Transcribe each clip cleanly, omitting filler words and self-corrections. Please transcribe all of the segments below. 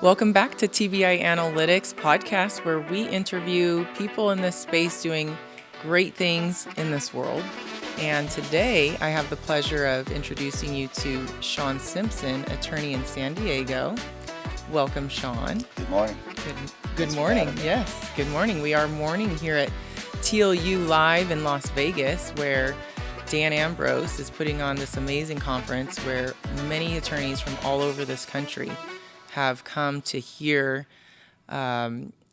Welcome back to TBI Analytics podcast, where we interview people in this space doing great things in this world. And today I have the pleasure of introducing you to Sean Simpson, attorney in San Diego. Welcome, Sean. Good morning. Good morning. Yes, good morning. We are morning here at TLU Live in Las Vegas, where Dan Ambrose is putting on this amazing conference where many attorneys from all over this country have come to hear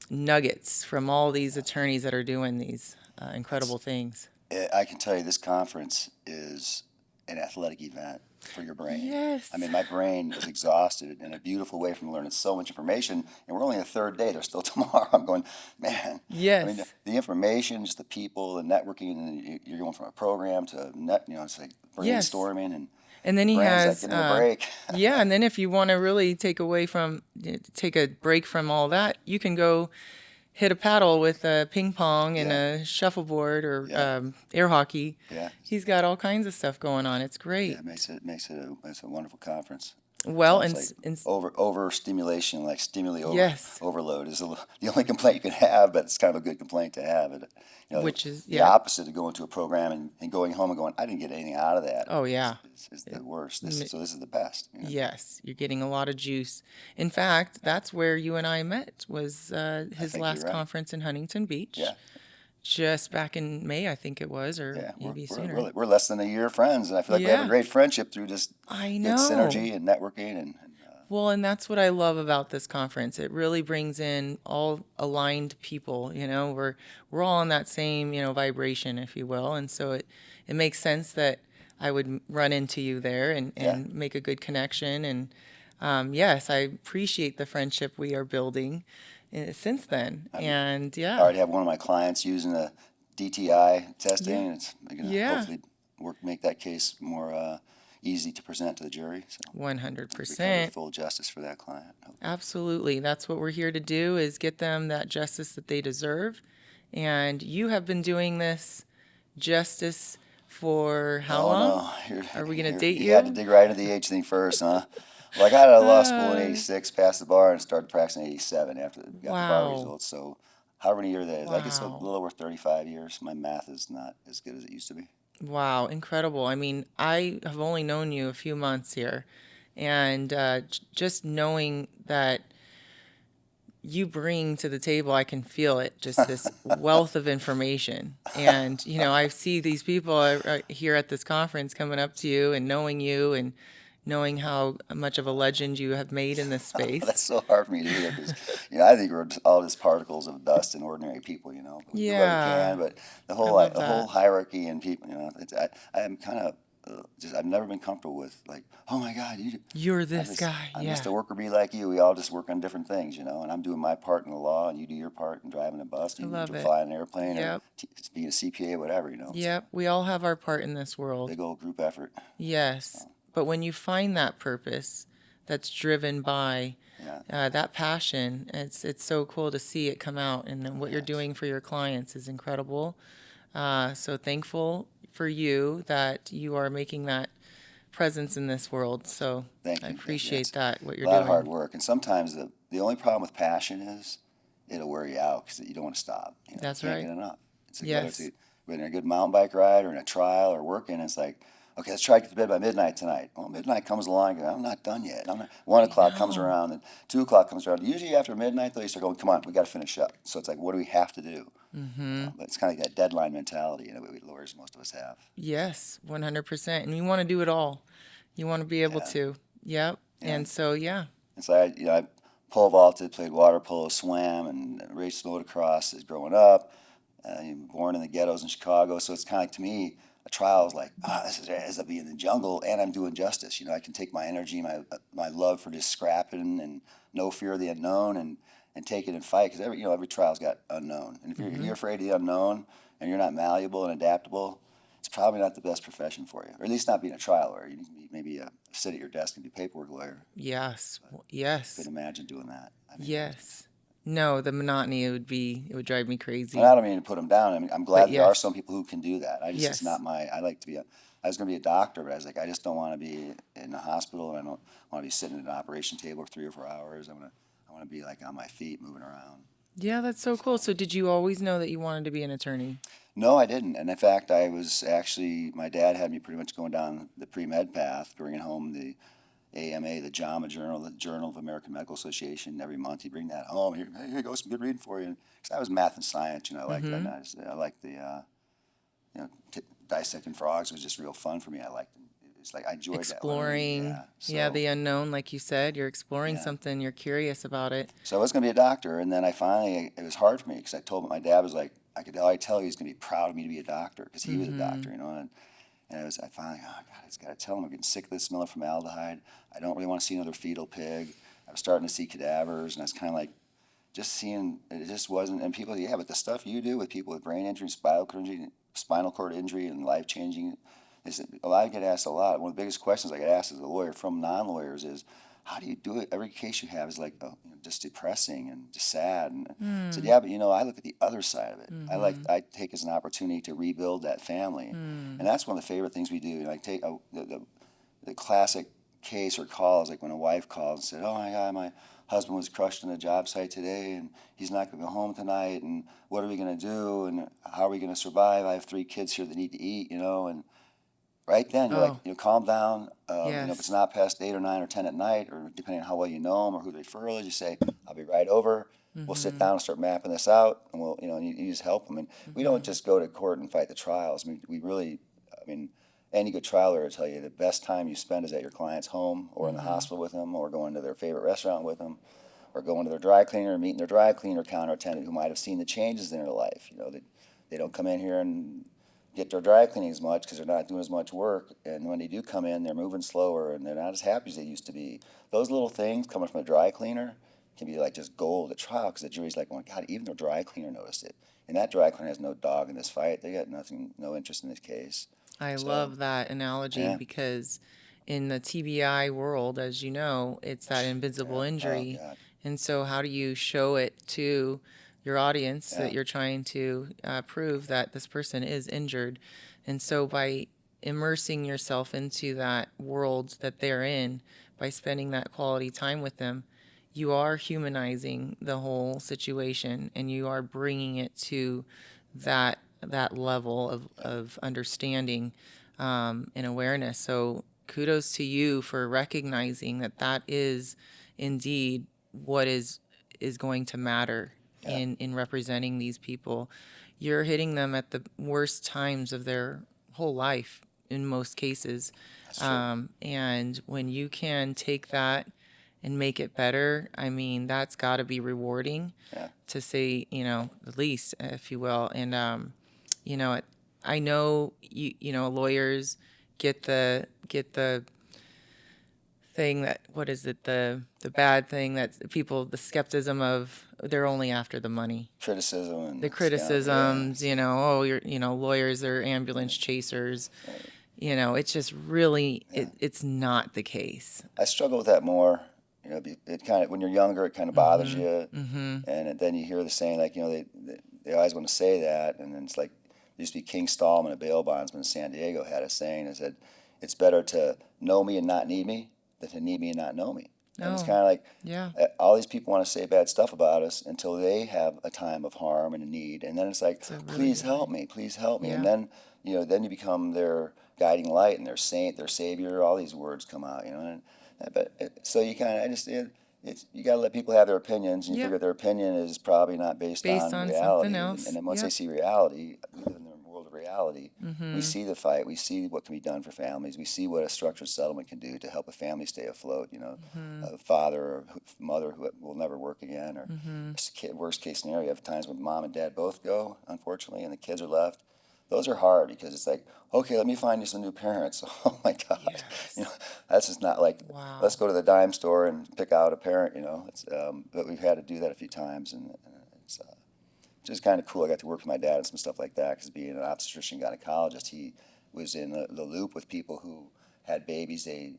nuggets from all these attorneys that are doing these incredible things. I can tell you this conference is an athletic event for your brain. Yes. I mean, my brain is exhausted in a beautiful way from learning so much information, and we're only the third day. There's still tomorrow. I'm going, man. Yes. I mean, the information, just the people, the networking, and you're going from a program to it's like brainstorming and then he has like a break. Yeah, and then if you want to really take a break from all that, you can go hit a paddle with a ping pong and a shuffleboard or air hockey. Yeah. He's got all kinds of stuff going on. It's great. Yeah, it makes it a wonderful conference. Well, overstimulation, like yes. overload is the only complaint you can have, but it's kind of a good complaint to have. Which is the opposite of going to a program and going home and going, I didn't get anything out of that. Oh, yeah. Is the worst. So this is the best. Yes, you're getting a lot of juice. In fact, that's where you and I met, was his last conference in Huntington Beach. Yeah. Just back in May, I think it was, or maybe sooner. We're less than a year friends, and I feel like we have a great friendship through just good synergy and networking. Well, and that's what I love about this conference. It really brings in all aligned people. We're all on that same vibration, if you will, and so it makes sense that I would run into you there and make a good connection. And yes, I appreciate the friendship we are building since then. I already have one of my clients using the DTI testing, and it's going to hopefully make that case more easy to present to the jury. So 100%. Full justice for that client. Absolutely. That's what we're here to do, is get them that justice that they deserve. And you have been doing this justice for how long? No. Are we going to date you? You had to dig right into the age thing first, huh? Well, I got out of law school in 86, passed the bar, and started practicing in 87 after we got the bar results. So however many years that is, I guess a little over 35 years. My math is not as good as it used to be. Wow, incredible. I mean, I have only known you a few months here, and just knowing that you bring to the table, I can feel it, just this wealth of information. And, I see these people here at this conference coming up to you and knowing how much of a legend you have made in this space. That's so hard for me to hear because, I think we're all just particles of dust and ordinary people, We do what we can, but the whole hierarchy and people, I'm kind of I've never been comfortable with like, oh my God, you're this guy. I'm just a worker bee like you. We all just work on different things, and I'm doing my part in the law, and you do your part in driving a bus, you flying an airplane, or being a CPA, whatever, Yep, we all have our part in this world. Big old group effort. Yes. So. But when you find that purpose that's driven by that passion, it's so cool to see it come out. And what you're doing for your clients is incredible. So thankful for you that you are making that presence in this world. So Thank you. I appreciate that, what you're doing. A lot doing. of hard work. And sometimes the only problem with passion is it'll wear you out because you don't want to stop. That's you can't right. get enough. It's whether in a good mountain bike ride or in a trial or working, it's like, okay, let's try to get to bed by midnight tonight. Well, midnight comes along, and I'm not done yet. 1 o'clock comes around, and 2 o'clock comes around. Usually after midnight, though, you start going, come on, we got to finish up. So it's like, what do we have to do? Mm-hmm. But it's kind of like that deadline mentality, we lawyers, most of us have. Yes, 100%. And you want to do it all. You want to be able to. Yep. Yeah. And so, It's like, I pole vaulted, played water polo, swam, and raced motocross as growing up. Born in the ghettos in Chicago, so it's kind of like, to me, a trial is like, this is as I'll be in the jungle, and I'm doing justice. I can take my energy, my love for just scrapping and no fear of the unknown, and take it and fight. Because every trial's got unknown, and if you're afraid of the unknown and you're not malleable and adaptable, it's probably not the best profession for you, or at least not being a trial lawyer. You need to be maybe sit at your desk and be a paperwork lawyer. Yes, yes. I could imagine doing that. Yes. No, the monotony, it would drive me crazy. And I don't mean to put them down. I'm glad there are some people who can do that. It's not I like to be I was going to be a doctor, but I was like, I just don't want to be in a hospital, and I don't want to be sitting at an operation table for 3 or 4 hours. want to be like on my feet, moving around. Yeah, that's so cool. So did you always know that you wanted to be an attorney? No, I didn't. And in fact, I was actually, my dad had me pretty much going down the pre-med path, bringing home the AMA, the JAMA Journal, the Journal of American Medical Association. Every month he'd bring that home. Here, hey, here goes some good reading for you. Because I was math and science, you know, Mm-hmm. I liked the, dissecting frogs was just real fun for me. I liked it. It's like I enjoyed that learning. Exploring, Yeah. yeah, So the unknown, like you said, you're exploring yeah. something, you're curious about it. So I was going to be a doctor, and then I finally, it was hard for me because I told my dad was like, I could already tell he was going to be proud of me to be a doctor because he was a Mm-hmm. doctor, you know. And I finally, oh God, I just got to tell him I'm getting sick of the smell of formaldehyde. I don't really want to see another fetal pig. I was starting to see cadavers, and I was kind of like, just seeing, it just wasn't, and people, yeah, but the stuff you do with people with brain injury, spinal cord injury, and life changing, is a lot. I get asked a lot. One of the biggest questions I get asked as a lawyer from non-lawyers is, how do you do it? Every case you have is like just depressing and just sad. And I said, Mm. yeah, but I look at the other side of it. Mm-hmm. I take it as an opportunity to rebuild that family, Mm. and that's one of the favorite things we do. I take the classic case or call is like when a wife calls and said, "Oh my God, my husband was crushed on a job site today, and he's not going to go home tonight. And what are we going to do? And how are we going to survive? I have 3 kids here that need to eat, And right then you're like, Oh, calm down. If it's yes. not past 8 or 9 or 10 at night, or depending on how well you know them or who the referral is, you say, "I'll be right over." We'll sit Mm-hmm. down and start mapping this out, and you just help them. And we don't Mm-hmm. just go to court and fight the trials. We really, I mean, any good trial lawyer will tell you the best time you spend is at your client's home or in the Mm-hmm. hospital with them or going to their favorite restaurant with them or going to their dry cleaner and meeting their dry cleaner counter attendant who might have seen the changes in their life. They don't come in here and get their dry cleaning as much because they're not doing as much work. And when they do come in, they're moving slower and they're not as happy as they used to be. Those little things coming from a dry cleaner can be like just gold at trial because the jury's like, "Oh God, even their dry cleaner noticed it." And that dry cleaner has no dog in this fight. They got nothing, no interest in this case. I So, love that analogy yeah, because in the TBI world, as you know, it's that invisible yeah, oh injury. God, And so, how do you show it to your audience that yeah, you're trying to prove that this person is injured? And so, by immersing yourself into that world that they're in, by spending that quality time with them, you are humanizing the whole situation and you are bringing it to that level yeah, of understanding and awareness. So kudos to you for recognizing that that is indeed what is going to matter yeah. in representing these people. You're hitting them at the worst times of their whole life in most cases. That's true. And when you can take that and make it better, I mean, that's got to be rewarding Yeah, to say, the least, if you will. And, you know, I know lawyers get the thing that, what is it, the bad thing that people, the skepticism of they're only after the money, criticism the and yeah, criticisms, oh, lawyers are ambulance chasers. right, It's just really, yeah. it's not the case. I struggle with that more. It kind of when you're younger, it kind of bothers Mm-hmm. you, Mm-hmm. and then you hear the saying like they always want to say that, and then it's like there used to be King Stallman, a bail bondsman in San Diego, had a saying that said, "It's better to know me and not need me than to need me and not know me." And it's Oh, kind of like yeah. all these people want to say bad stuff about us until they have a time of harm and a need, and then it's like, It's a really "Please good help way. me, please help me," and Yeah. then you become their guiding light and their saint, their savior. All these words come out, so you kind of, it's you got to let people have their opinions, and you Yep. figure their opinion is probably not based Based on on something reality. And else. then once they Yep. see reality, we live in the world of reality. We Mm-hmm. see the fight. We see what can be done for families. We see what a structured settlement can do to help a family stay afloat. Mm-hmm. A father or mother who will never work again, or Mm-hmm. worst case scenario, you have times when mom and dad both go, unfortunately, and the kids are left. Those are hard because it's like, okay, let me find you some new parents. Oh my God, you know, Yes. that's just not like, let's Wow. go to the dime store and pick out a parent. But we've had to do that a few times, and it's just kind of cool. I got to work with my dad and some stuff like that because being an obstetrician gynecologist, he was in the loop with people who had babies they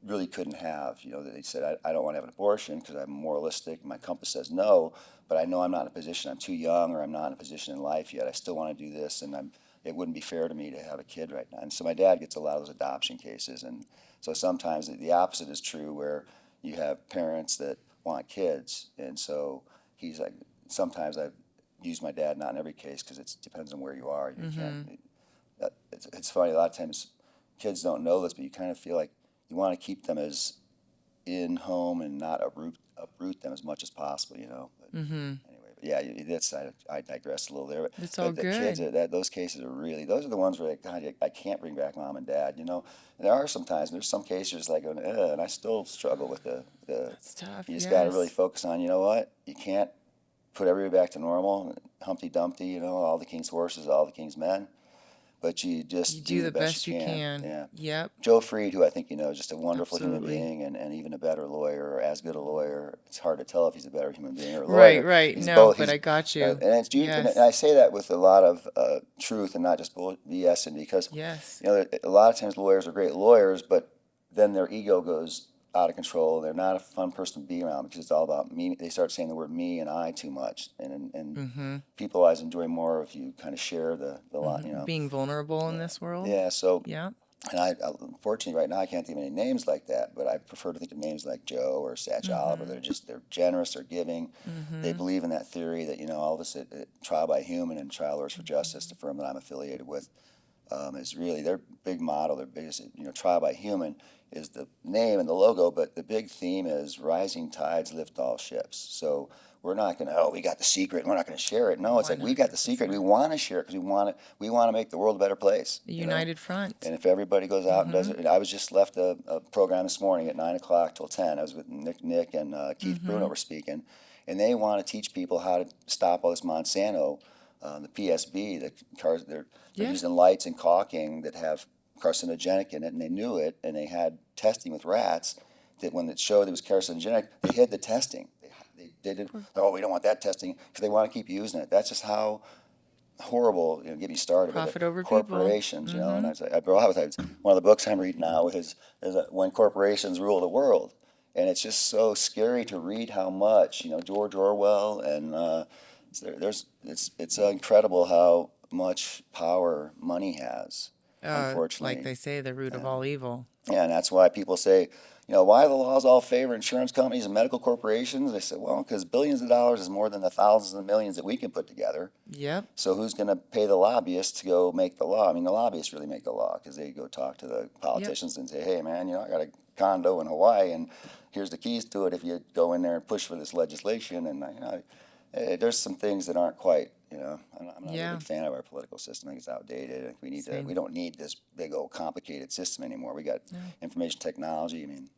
really couldn't have. That they said, I don't want to have an abortion because I'm moralistic. My compass says no, but I know I'm not in a position. I'm too young, or I'm not in a position in life yet. I still want to do this, and it wouldn't be fair to me to have a kid right now. And so my dad gets a lot of those adoption cases, and so sometimes the opposite is true, where you have parents that want kids, and so he's like, sometimes I've used my dad, not in every case, because it depends on where you are. You can't. It's funny. A lot of times, kids don't know this, but you kind of feel like you want to keep them as in home and not uproot them as much as possible. But anyway, but yeah, that's I digress a little there. It's all But the kids good. those cases are really, those are the ones where God, I can't bring back mom and dad. And there are sometimes there's some cases like and I still struggle with the. That's tough. You just got to really Yes. focus on. You know what? You can't put everybody back to normal. Humpty Dumpty. All the king's horses, all the king's men. But you You just do do the the best best you you can. can. Yeah. Yep. Joe Freed, who I think you know, is just a wonderful human Absolutely. being and even a better lawyer or as good a lawyer. It's hard to tell if he's a better human being or a Right, lawyer. right. He's No, both. but I got you. And it's and Yes. I say that with a lot of truth and not just BS, and because Yes. a lot of times lawyers are great lawyers, but then their ego goes out of control. They're not a fun person to be around because it's all about me. They start saying the word me and I too much, and people always enjoy more if you kind of share the line. Being vulnerable in Yeah, this world. yeah. So, Yep. and unfortunately, right now I can't think of any names like that. But I prefer to think of names like Joe or Satch Oliver. They're generous, they're giving. They believe in that theory that all of us at Trial by Human and Trial Lawyers for Justice, the firm that I'm affiliated with, is really their big motto. Their biggest, Trial by Human is the name and the logo, but the big theme is rising tides lift all ships. So we're not going to, we got the secret, and we're not going to share it. No, it's like we got the secret. We 100%. want to share it because we want to make the world a better place. A united front. And if everybody goes out and does it, and I was just left a program this morning at 9 o'clock till 10. I was with Nick and Keith Bruno were speaking, and they want to teach people how to stop all this Monsanto, the PSB, the cars. They're Yeah. using lights and caulking that have carcinogenic in it, and they knew it, and they had testing with rats that when it showed it was carcinogenic, they hid the testing. They did. Oh, we don't want that testing because they want to keep using it. That's just how horrible, get me started, but the Profit over people. corporations, and I brought up one of the books I'm reading now is When Corporations Rule the World, and it's just so scary to read how much, George Orwell, and it's incredible how much power money has, Like unfortunately. they say, the root of And all evil. yeah, and that's why people say, why the laws all favor insurance companies and medical corporations? They say, well, because billions of dollars is more than the thousands of millions that we can put together. Yep. So who's going to pay the lobbyists to go make the law? I mean, the lobbyists really make the law because they go talk to the Yep. politicians and say, hey, man, I got a condo in Hawaii and here's the keys to it if you go in there and push for this legislation. And, there's some things that aren't quite, I'm not a Yeah. big fan of our political system. I think it's outdated. I think we Same. don't need this big old complicated system anymore. We got information technology. I mean,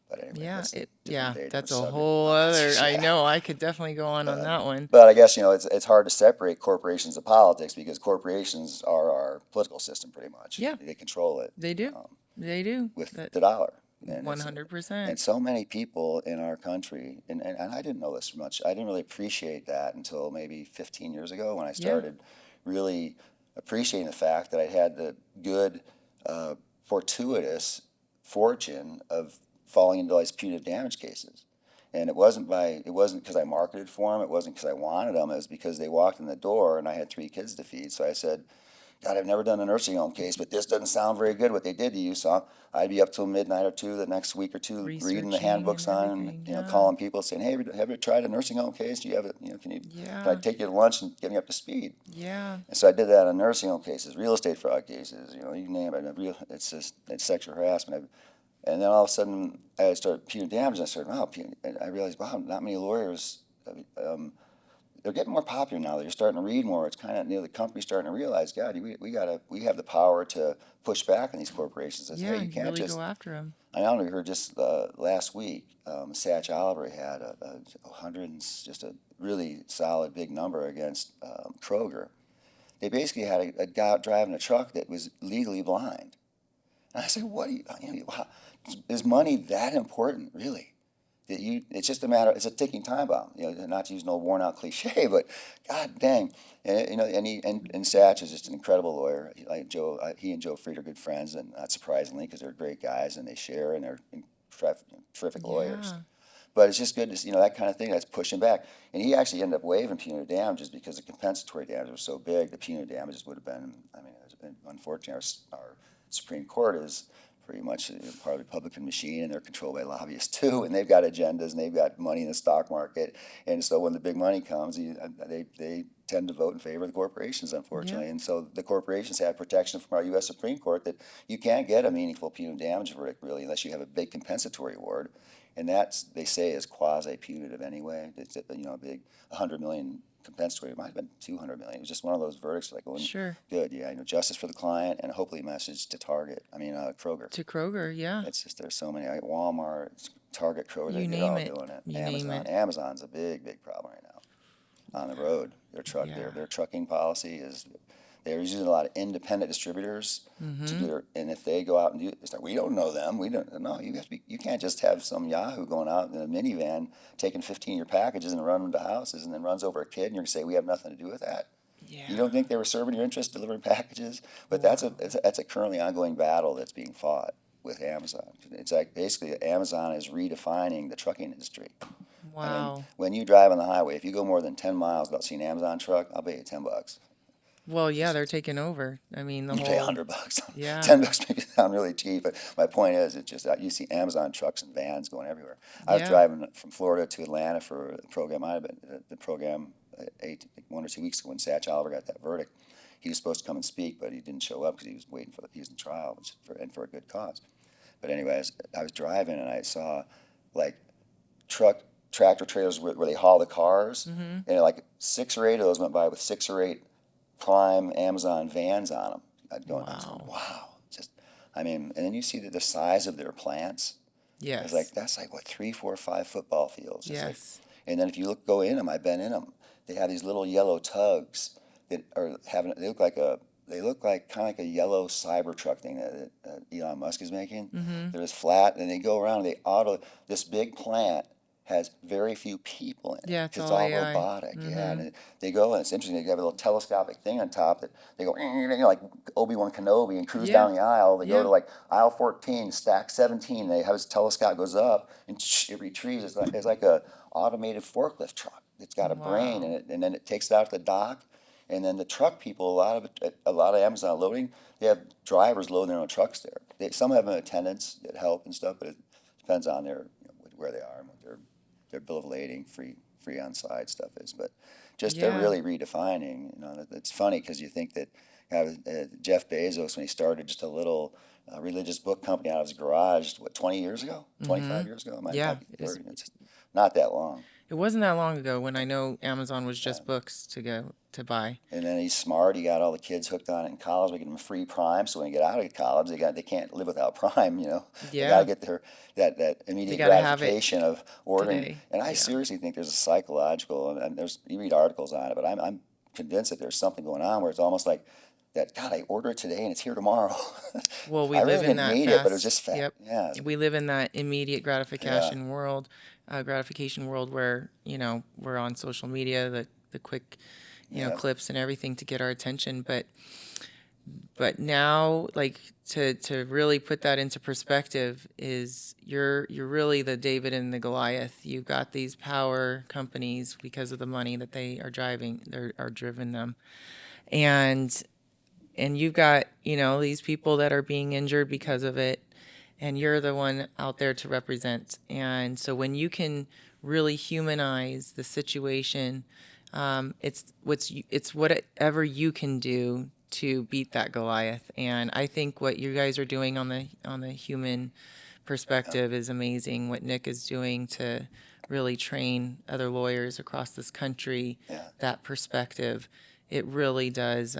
but anyway, Yeah. that's a It. different Yeah. day, different That's a subject. whole other. I Yeah. know. I could definitely go on that one. But I guess it's hard to separate corporations and politics because corporations are our political system pretty much. Yeah. They control it They do. They do. with That. the dollar, and One it's hundred and percent. so many people in our country, and I didn't know this much. I didn't really appreciate that until maybe 15 years ago when I Yeah. started really appreciating the fact that I had the good, fortuitous fortune of falling into all these punitive damage cases. And it wasn't because I marketed for them. It wasn't because I wanted them. It was because they walked in the door and I had 3 kids to feed. So I said, God, I've never done a nursing home case, but this doesn't sound very good what they did to you. So I'd be up till midnight or 2 the next week or 2 reading the Researching handbooks and on, everything. Yeah. calling people saying, hey, have you tried a nursing home case? Do you have it? Can I Yeah. take you to lunch and get me up to speed? Yeah. And so I did that on nursing home cases, real estate fraud cases, you name it. It's sexual harassment. And then all of a sudden, I started punitive damage, and I started, and I realized, wow, not many lawyers, they're getting more popular now. They're starting to read more. It's kind of, the company's starting to realize, God, we have the power to push back on these corporations. Say, hey, Yeah. you can't Really just. go after them. I only heard just last week, Satch Oliver had a hundred and just a really solid big number against Kroger. They basically had a guy out driving a truck that was legally blind. And I said, what do is money that important, really? It's just a matter, it's a ticking time bomb, not to use an old worn out cliche, but God dang. And Satch is just an incredible lawyer. He and Joe Fried are good friends, and not surprisingly, because they're great guys and they share and they're terrific lawyers. Yeah. But it's just good to see, that kind of thing that's pushing back. And he actually ended up waiving punitive damages because the compensatory damages were so big. The punitive damages would have been, unfortunately, our Supreme Court is pretty much part of the Republican machine, and they're controlled by lobbyists too, and they've got agendas and they've got money in the stock market, and so when the big money comes, they tend to vote in favor of the corporations, unfortunately, Yeah. and so the corporations have protection from our U.S. Supreme Court that you can't get a meaningful punitive damage verdict really unless you have a big compensatory award, and that's they say is quasi punitive anyway. It's a big 100 million compensatory. It might have been 200 million. It was just one of those verdicts like going Sure. good, yeah, justice for the client and hopefully a message to Target. Kroger. To Kroger, yeah. It's just there's so many. Walmart, Target, Kroger. You They're name all it. doing it. You name it. Amazon's a big problem right now on the road. Yeah. Their trucking policy is they're using a lot of independent distributors to do their, and if they go out and do it's like we don't know them. We don't know. You can't just have some Yahoo going out in a minivan taking 15-year packages and running them to houses and then runs over a kid and you're gonna say we have nothing to do with that. Yeah. You don't think they were serving your interest delivering packages? But that's a currently ongoing battle that's being fought with Amazon. It's like basically Amazon is redefining the trucking industry. Wow. When you drive on the highway, if you go more than 10 miles without seeing an Amazon truck, I'll pay you $10. Well, yeah, they're taking over. I mean, the You pay whole. $100. Yeah. $10 makes it sound really cheap, but my point is, it's just that you see Amazon trucks and vans going everywhere. I was Yeah. driving from Florida to Atlanta for a program. I had been the program 1 or 2 weeks ago when Satch Oliver got that verdict. He was supposed to come and speak, but he didn't show up because he was waiting he was in trial, and for a good cause. But anyways, I was driving and I saw like tractor trailers where they haul the cars, and like 6 or 8 of those went by with 6 or 8 prime Amazon vans on them. I was going, wow, and then you see the size of their plants. Yes. It's that's like what 3, 4, 5 football fields. Yes. And then if you go in them, I've been in them. They have these little yellow tugs that are having. They look like kind of like a yellow Cybertruck thing that Elon Musk is making. They're just flat, and they go around. And this big plant has very few people in it. Yeah, it's 'Cause all all AI. robotic. Yeah, and they go, and it's interesting. They have a little telescopic thing on top that they go like Obi-Wan Kenobi and cruise down the aisle. They go to like aisle 14, stack 17. They have this telescope goes up and it retrieves. It's like a automated forklift truck. It's got a brain in it, and then it takes it out to the dock. And then the truck people, a lot of Amazon loading, they have drivers loading their own trucks there. Some have attendants that help and stuff, but it depends on where they are and what their bill of lading, free on side stuff is. But just they're really redefining. It's funny because you think that Jeff Bezos, when he started just a little religious book company out of his garage, 20 years ago, 25 years ago, Yeah. it's just not that long. It wasn't that long ago when I know Amazon was just books to buy. And then he's smart. He got all the kids hooked on it in college, making them free Prime. So when they get out of college, they can't live without Prime. They got to get that immediate gotta have it gratification of ordering. today. And I seriously think there's a psychological, and you read articles on it, but I'm convinced that there's something going on where it's almost like that. God, I order it today and it's here tomorrow. Well, we I live really in didn't that need fast. it, but it was just fast. Yep. Yeah. We live in that immediate gratification world, where we're on social media, the quick, clips and everything to get our attention. But now, like to really put that into perspective, is you're really the David and the Goliath. You've got these power companies because of the money that they are driven them, and you've got these people that are being injured because of it, and you're the one out there to represent. And so when you can really humanize the situation, it's whatever you can do to beat that Goliath. And I think what you guys are doing on the human perspective is amazing. What Nick is doing to really train other lawyers across this country, that perspective, it really does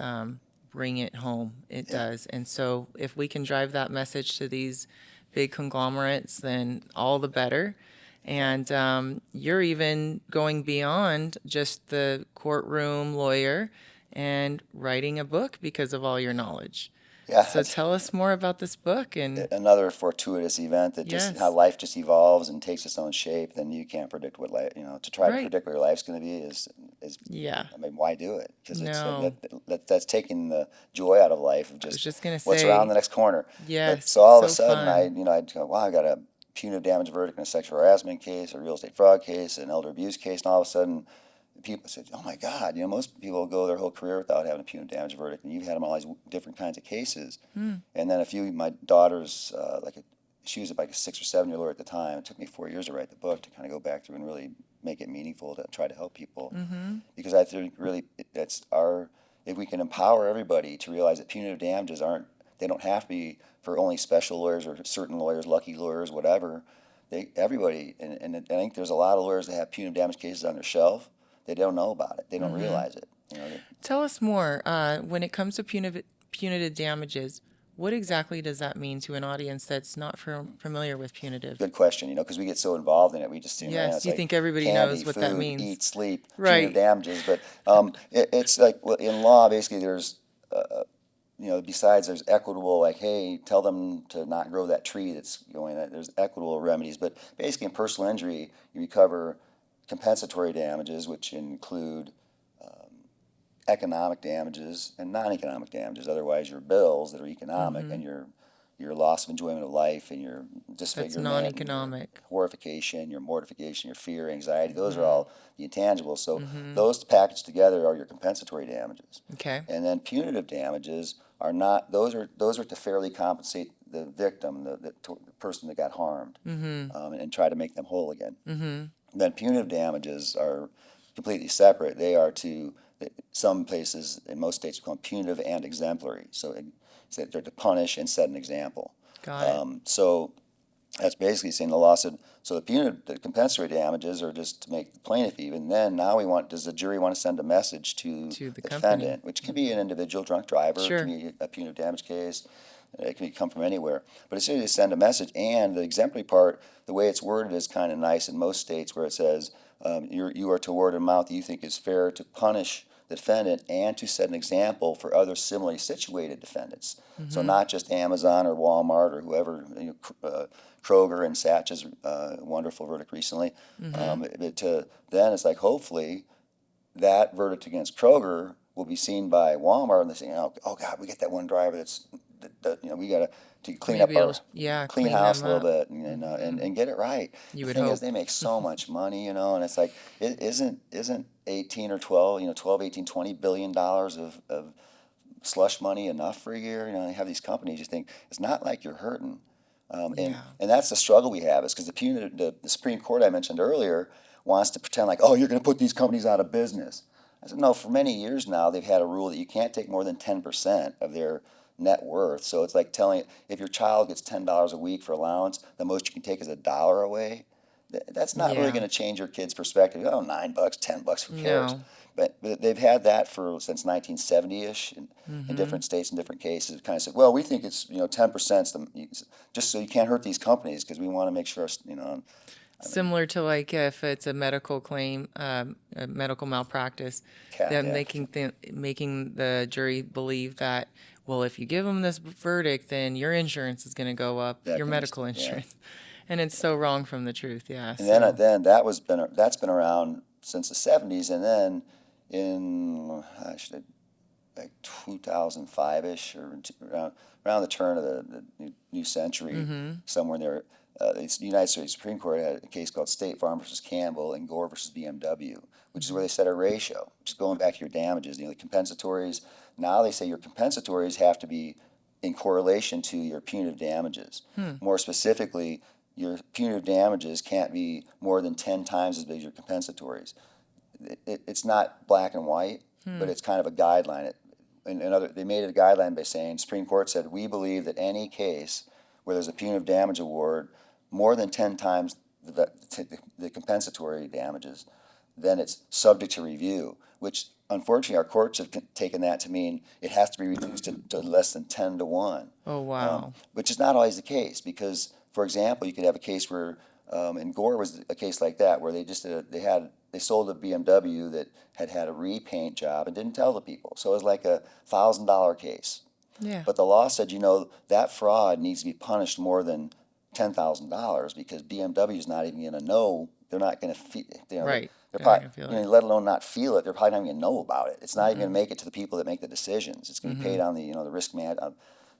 bring it home. It does. And so if we can drive that message to these big conglomerates, then all the better. And you're even going beyond just the courtroom lawyer and writing a book because of all your knowledge. Yeah. So tell us more about this book. And another fortuitous event that just how life just evolves and takes its own shape. Then you can't predict what life, to try to predict what your life's going to be is I mean, why do it? Because that's taking the joy out of life of just what's around the next corner. Yes. So all of a sudden, I'd go, wow, I got a punitive damage verdict in a sexual harassment case, a real estate fraud case, an elder abuse case, and all of a sudden, people said, "Oh my God!" Most people go their whole career without having a punitive damage verdict, and you've had them all these different kinds of cases. And then my daughter's she was like a 6 or 7 year lawyer at the time. It took me 4 years to write the book to kind of go back through and really make it meaningful to try to help people. Because I think really that's if we can empower everybody to realize that punitive damages they don't have to be for only special lawyers or certain lawyers, lucky lawyers, whatever. Everybody, and I think there's a lot of lawyers that have punitive damage cases on their shelf. They don't know about it. They don't realize it. Tell us more. When it comes to punitive damages, what exactly does that mean to an audience that's not familiar with punitive? Good question, because we get so involved in it, we just Yes, it's you like think everybody candy, knows what food, that means. eat, sleep, punitive Right. damages. But it's like in law, basically, there's besides there's equitable, like, hey, tell them to not grow that tree that's going. There's equitable remedies, but basically in personal injury, you recover compensatory damages, which include economic damages and non-economic damages. Otherwise, your bills that are economic and your loss of enjoyment of life and your That's disfigurement, and your non-economic. horrification, your mortification, your fear, anxiety. Those are all the intangibles. So those packaged together are your compensatory damages. Okay. And then punitive damages are not. Those are to fairly compensate the victim, the person that got harmed, and try to make them whole again. Then punitive damages are completely separate. They are to some places in most states we call them punitive and exemplary. So they're to punish and set an example. Got it. So that's basically saying the law said. So the compensatory damages are just to make the plaintiff even. Then now does the jury want to send a message to To the the company. defendant, which can be an individual drunk driver, Sure. it can be a punitive damage case. It can come from anywhere, but it's to send a message. And the exemplary part, the way it's worded, is kind of nice in most states, where it says you are to award an amount that you think is fair to punish the defendant and to set an example for other similarly situated defendants. So not just Amazon or Walmart or whoever, Kroger and Satch's wonderful verdict recently. Then it's like, hopefully that verdict against Kroger will be seen by Walmart, and they say, oh God, we get that one driver we got to clean Maybe up clean house a them little up. bit and get it right. You The would thing is, hope. they make so much money, and it's like, isn't 18 or 12, 12, 18, 20 billion dollars of slush money enough for a year? They have these companies, you think, it's not like you're hurting. Yeah. And that's the struggle we have, is because the Supreme Court I mentioned earlier wants to pretend like, oh, you're going to put these companies out of business. I said, no, for many years now, they've had a rule that you can't take more than 10% of their net worth. So it's like telling, if your child gets $10 a week for allowance, the most you can take is $1 away. That's not really Yeah. going to change your kid's perspective. Oh, $9, $10, who cares? No. But they've had that since 1970-ish in different states and different cases. Kind of said, well, we think it's 10%, just so you can't hurt these companies, because we want to make sure Similar to like if it's a medical claim, a medical malpractice, then yeah. making the jury believe that, well, if you give them this verdict, then your insurance is going to go up, That your can be- medical yeah. insurance, and it's so wrong from the truth. Yeah. And So then that's been around since the 70s, and then in like 2005-ish, or around the turn of the new century, somewhere in there, the United States Supreme Court had a case called State Farm versus Campbell and Gore versus BMW, which is where they set a ratio. Just going back to your damages, the compensatories. Now they say your compensatories have to be in correlation to your punitive damages. More specifically, your punitive damages can't be more than 10 times as big as your compensatories. It's not black and white, but it's kind of a guideline. They made it a guideline by saying, Supreme Court said, we believe that any case where there's a punitive damage award more than 10 times the compensatory damages, then it's subject to review, which unfortunately our courts have taken that to mean it has to be reduced to less than 10 to 1. oh wow. Which is not always the case, because, for example, you could have a case where, and Gore was a case like that, where they sold a BMW that had a repaint job and didn't tell the people. So it was like a $1,000 case. Yeah. But the law said, that fraud needs to be punished more than $10,000, because BMW is not even going to know. They're not going to feel. Right. They're They're not probably, gonna feel it. let alone not feel it. They're probably not even going to know about it. It's not even going to make it to the people that make the decisions. It's going to be paid on the risk man. A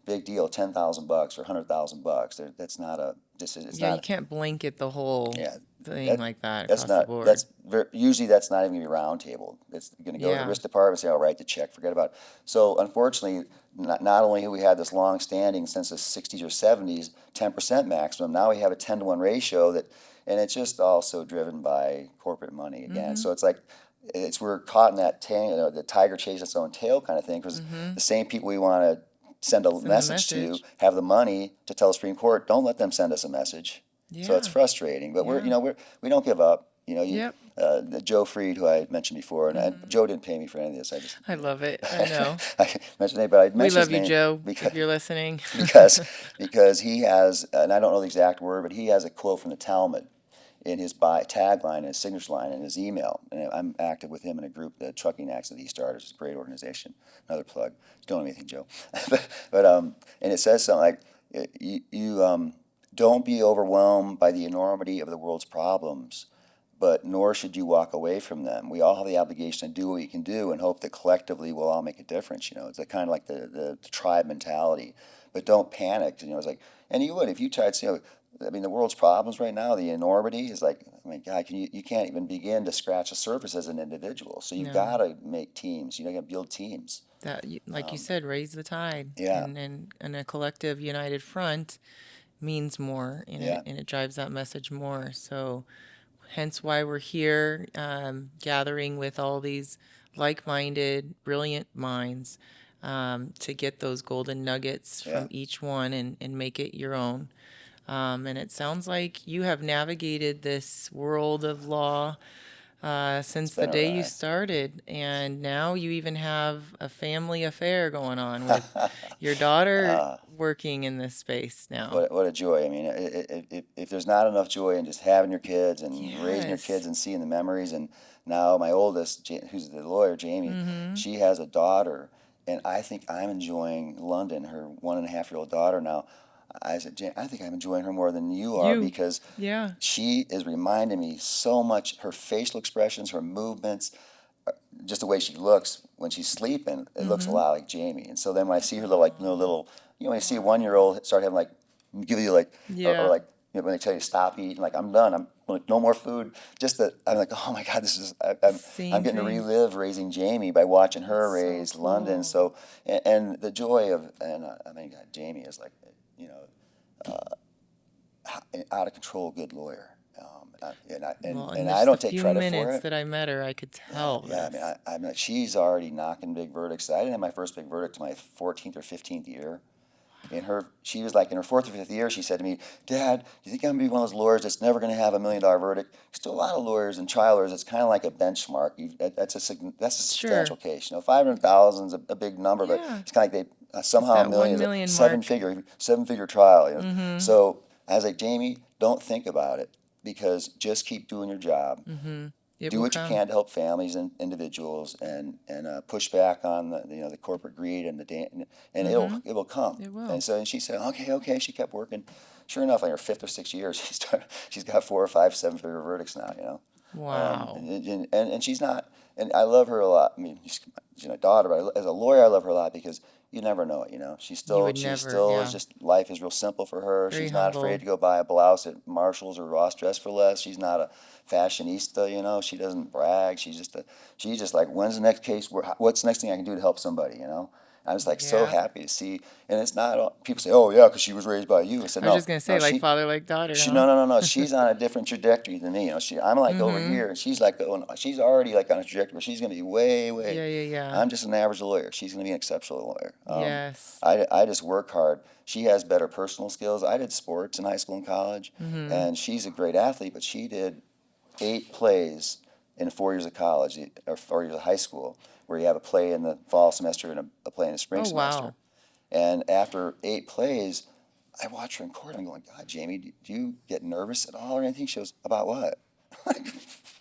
big deal, $10,000 or $100,000. That's not Just it's Yeah, you not. can't blanket the whole Yeah, thing that like that that's across the not board. that's usually that's not even gonna be round table. It's going to go to the Yeah. risk department and say, "I'll write the check, forget about it." So unfortunately, not only have we had this long standing since the 60s or 70s, 10% maximum. Now we have a 10-to-1 ratio that, and it's just also driven by corporate money again. Mm-hmm. So it's like we're caught in that the tiger chasing its own tail kind of thing, because Mm-hmm. the same people we want to send a Send the message to message. have the money to tell the Supreme Court, don't let them send us a message. So it's Yeah. frustrating, but Yeah. we don't give up. Yep. Joe Freed, who I mentioned before, and Mm-hmm. Joe didn't pay me for any of this. I just I love it. I know. I mentioned his name, but I We mentioned his love you, name Joe, because if you're listening. because because he has, and I don't know the exact word, but he has a quote from the Talmud in his tagline, his signature line, in his email. And I'm active with him in a group, the Trucking Accident he started. It's a great organization. Another plug. Don't know anything, Joe. but and it says something like, you don't be overwhelmed by the enormity of the world's problems, but nor should you walk away from them. We all have the obligation to do what we can do and hope that collectively we'll all make a difference. It's kind of like the tribe mentality. But don't panic. It's like, and you would if you tried to. I mean, the world's problems right now, the enormity is like, I mean, God, you can't even begin to scratch the surface as an individual. So you've got No. to make teams. You got to build teams. Like you Um, said, raise the tide. yeah, And a collective united front means more, and yeah, it drives that message more. So hence why we're here, gathering with all these like-minded, brilliant minds, to get those golden nuggets yeah. from each one and make it your own. And it sounds like you have navigated this world of law It's since the been a day you ride. started, and now you even have a family affair going on with your daughter uh, working in this space now. what a joy. I mean, if there's not enough joy in just having your kids and raising your kids Yes. and seeing the memories, and now my oldest, who's the lawyer, Jamie, Mm-hmm. she has a daughter, and I think I'm enjoying London, her 1.5-year-old daughter now. I said, I think I'm enjoying her more than you are, You. because Yeah. she is reminding me so much. Her facial expressions, her movements, just the way she looks when she's sleeping, it looks a Mm-hmm. lot like Jamie. And so then when I see her little, like, little, when you see a Wow. 1-year-old start having, like, give you, like, or Yeah. like, when they tell you to stop eating, like, I'm done, I'm like, no more food. Just that, I'm like, oh my God, this is, I'm Same getting to thing. relive raising Jamie by watching That's her so raise London. cool. So, and the joy of, and I mean, God, Jamie is like, you know, an out of control good lawyer. Well, in And I just the don't take few credit for minutes it. that I met her, I could Yeah, tell yeah. I mean, this. I'm like, she's already knocking big verdicts. I didn't have my first big verdict to my 14th or 15th year. She was like in her fourth or fifth year. She said to me, "Dad, do you think I'm gonna be one of those lawyers that's never gonna have $1 million verdict?" Because to a lot of lawyers and trial lawyers, it's kind of like a benchmark. That's a substantial Sure. case. 500,000 is a big number, but Yeah. it's kind of like It's somehow a that million one is a million seven mark. figure seven figure trial. Mm-hmm. So I was like, Jamie, don't think about it, because just keep doing your job, Mm-hmm. It do will what you come. can to help families and individuals, and push back on the corporate greed and and Mm-hmm. it will come. It And will. so, and she said, okay. She kept working. Sure enough, like her fifth or sixth year, she's got 4 or 5 7-figure verdicts now. Wow. And she's not. And I love her a lot. I mean, she's my daughter, but as a lawyer, I love her a lot, because you never know it. You would She never, still is yeah. just, life is real simple for her. Very She's not afraid humble. to go buy a blouse at Marshalls or Ross Dress for Less. She's not a fashionista. She doesn't brag. She's just like, when's the next case? What's the next thing I can do to help somebody? I was like so Yeah. happy to see. And it's not people say, oh yeah, because she was raised by you. I said, I was no, just gonna no, say, like father, like daughter, she huh? no. She's on a different trajectory than me. I'm like over Mm-hmm. here, and she's like she's already like on a trajectory where she's gonna be way, way. Yeah, yeah, yeah. I'm just an average lawyer. She's gonna be an exceptional lawyer. Yes. I just work hard. She has better personal skills. I did sports in high school and college, Mm-hmm. and she's a great athlete, but she did 8 plays in 4 years of college or 4 years of high school, where you have a play in the fall semester and a play in the spring Oh, semester. wow. And after 8 plays, I watch her in court. I'm going, God, Jamie, do you get nervous at all or anything? She goes, about what?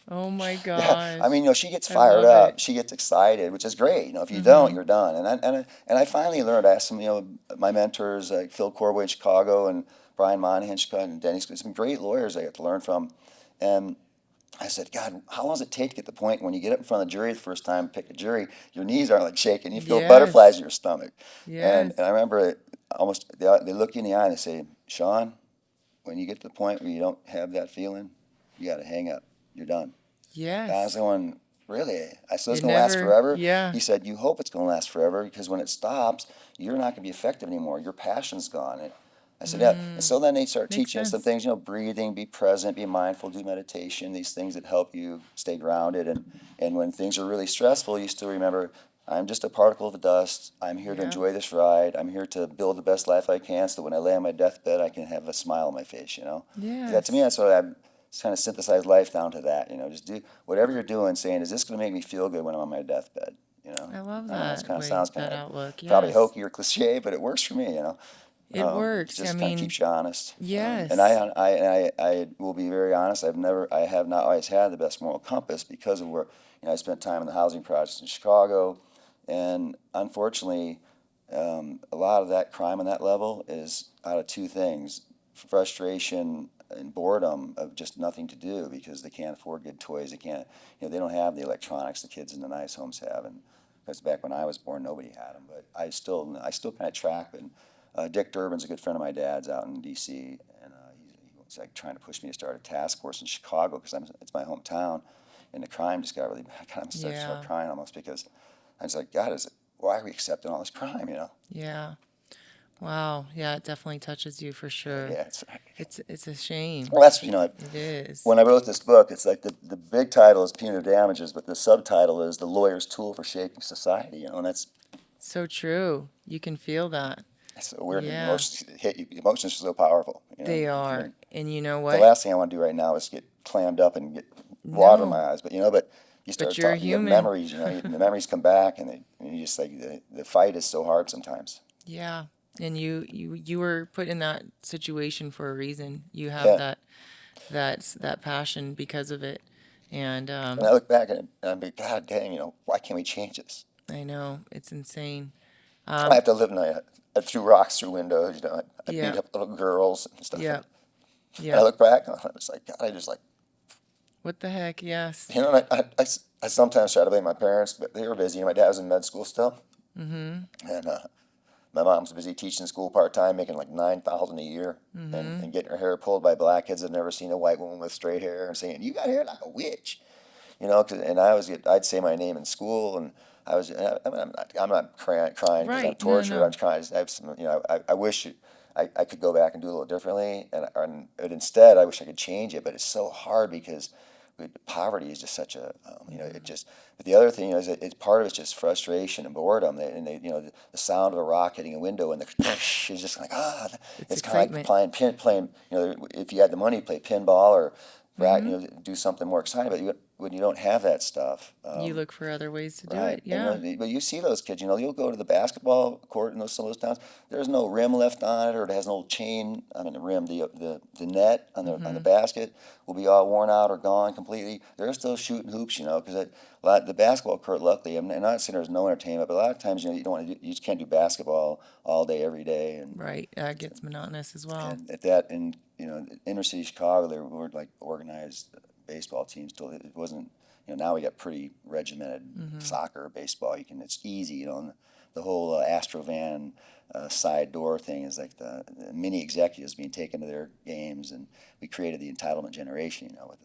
Oh my Yeah, I mean, gosh. she gets I fired love it. up. She gets excited, which is great. If you don't, Mm-hmm. you're done. And I finally learned. I asked some, my mentors, like Phil Corway in Chicago and Brian Monahan in Chicago and Denny. Some great lawyers I got to learn from. And I said, God, how long does it take to get the point when you get up in front of the jury the first time, pick a jury, your knees aren't like shaking, you feel butterflies Yes. in your stomach. And Yes. I remember they look you in the eye and they say, Sean, when you get to the point where you don't have that feeling, you got to hang up. You're done. And I was Yes. going, really? I said, it's It going to last never, forever? yeah. He said, you hope it's going to last forever because when it stops, you're not going to be effective anymore. Your passion's gone. And I said, yeah. And so then they start Makes teaching us some sense. things, breathing, be present, be mindful, do meditation, these things that help you stay grounded. And when things are really stressful, you still remember, I'm just a particle of dust. I'm here to Yeah. enjoy this ride. I'm here to build the best life I can so that when I lay on my deathbed, I can have a smile on my face, 'Cause that, to me, Yes. that's what I'm kind of synthesized life down to that, just do whatever you're doing, saying, is this going to make me feel good when I'm on my deathbed, I love I don't know, it's that kind of way, sounds kind that of outlook. probably Yes. hokey or cliche, but it works for me, It It works. I just kind of mean, keeps you honest. And yes. I will be very honest. I have not always had the best moral compass because of where, I spent time in the housing projects in Chicago, and unfortunately, a lot of that crime on that level is out of two things: frustration and boredom of just nothing to do because they can't afford good toys. They can't, they don't have the electronics the kids in the nice homes have. And because back when I was born, nobody had them. But I still kind of track. And Dick Durbin's a good friend of my dad's out in D.C. and he was like trying to push me to start a task force in Chicago because it's my hometown. And the crime just got really bad. I kind of started Yeah. crying almost because I was like, God, why are we accepting all this crime? Yeah. Wow. Yeah, it definitely touches you for sure. Yeah, It's a shame. well, that's It is. when I wrote this book, it's like the big title is Punitive Damages, but the subtitle is The Lawyer's Tool for Shaping Society, and So true. You can feel that. that's so weird. Yeah, Emotions hit you. Emotions are so powerful, they I are. mean, And you know the what? last thing I want to do right now is get clammed up and get water in No, my eyes, but you but start you're a talking, you have human. memories, the memories come back, and you just like the fight is so hard sometimes. Yeah. And you were put in that situation for a reason. You have Yeah, that passion because of it. And and I look back at it, and I'm like, God dang, why can't we change this? I know it's insane. I have to live in I threw rocks through windows, I beat Yeah. up little girls and stuff. Yeah. And I Yeah. look back and it's like, God, I just like, What the heck? Yes. and I sometimes try to blame my parents, but they were busy. My dad was in med school still. Mm-hmm. And my mom's busy teaching school part time, making like 9,000 a year, Mm-hmm. and getting her hair pulled by black kids that never seen a white woman with straight hair, and saying, "You got hair like a witch," 'cause- and I'd say my name in school, and I'm not crying because I'm Right. No, tortured. I'm no. trying. I have some, I wish I could go back and do a little differently, but instead I wish I could change it, but it's so hard because poverty is just such a, it just. But the other thing is, it's part of it's just frustration and boredom, the sound of a rock hitting a window and the is just like It's it's kind of like excitement. playing, if you had the money, play pinball or Mm-hmm. do something more exciting. But when you don't have that stuff, You look for other ways to do right? it. Yeah. But you see those kids. You'll go to the basketball court in some of those towns. There's no rim left on it, or it has an old chain. I mean, the rim, the net on the Mm-hmm. basket will be all worn out or gone completely. They're still shooting hoops, because the basketball court. Luckily, I'm not saying there's no entertainment, but a lot of times, you don't want to. You just can't do basketball all day every day, Right. That gets monotonous as well. and at that, and inner city Chicago, there were like organized baseball teams. Still, it wasn't. Now we got pretty regimented Mm-hmm. soccer, baseball. It's easy. And the whole Astrovan side door thing is like the mini executives being taken to their games, and we created the entitlement generation. With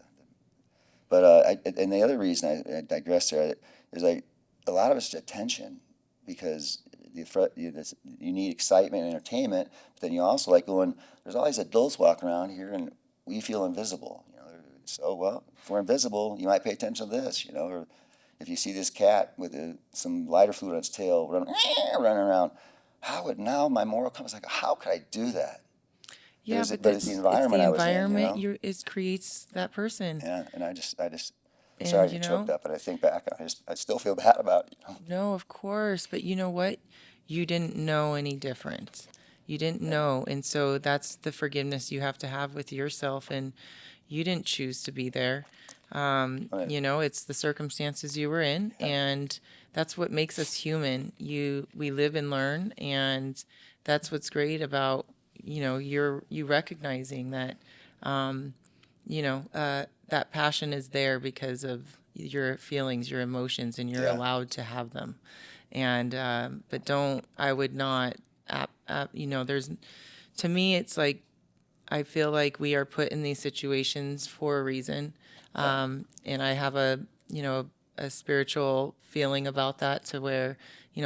but and the other reason I digress there is like a lot of it's attention because you need excitement and entertainment, but then you also like going. There's all these adults walking around here, and we feel invisible. So well, if we're invisible, you might pay attention to this. Or if you see this cat with some lighter fluid on its tail running around, how would now my moral compass like how could I do that? Yeah, but But it's the it's environment the I was in. environment it creates that person. Yeah, and I just sorry And to get choked up, but I think back, I still feel bad about it. no, of course, but you know what? You didn't know any different. You didn't Yeah. know, and so that's the forgiveness you have to have with yourself, and you didn't choose to be there. Right. It's the circumstances you were in, Yeah. and that's what makes us human. We live and learn, and that's what's great about you recognizing that that passion is there because of your feelings, your emotions, and you're Yeah. allowed to have them. And but don't I would not, there's to me it's like I feel like we are put in these situations for a reason. And I have a spiritual feeling about that, to where,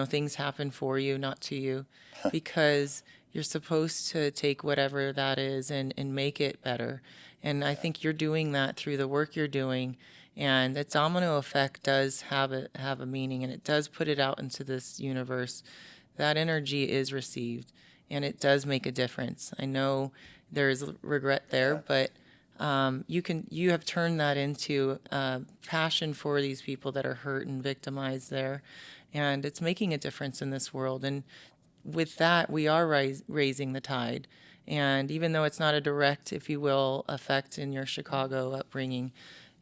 things happen for you, not to you, because you're supposed to take whatever that is and make it better. And I think you're doing that through the work you're doing. And that domino effect does have a meaning, and it does put it out into this universe. That energy is received, and it does make a difference. I know there is regret there, Yeah. but you have turned that into passion for these people that are hurt and victimized there, and it's making a difference in this world. And with that, we are raising the tide. And even though it's not a direct, if you will, effect in your Chicago upbringing,